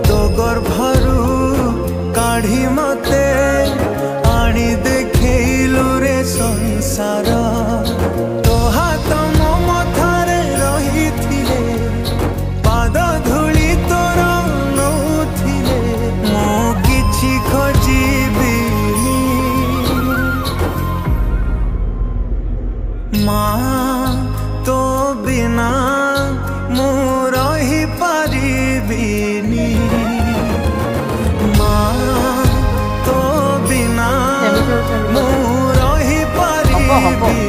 तो गर्भरू काढ़ी मते आनी देखैलु रे संसार तो हाथ मो मथारे रही थिले पाद धूली तोर नौथिले मो किछि खोजिबी माँ तो बिना मु रही पारिबिनी माँ तो बिना मु रही पारिबिनी।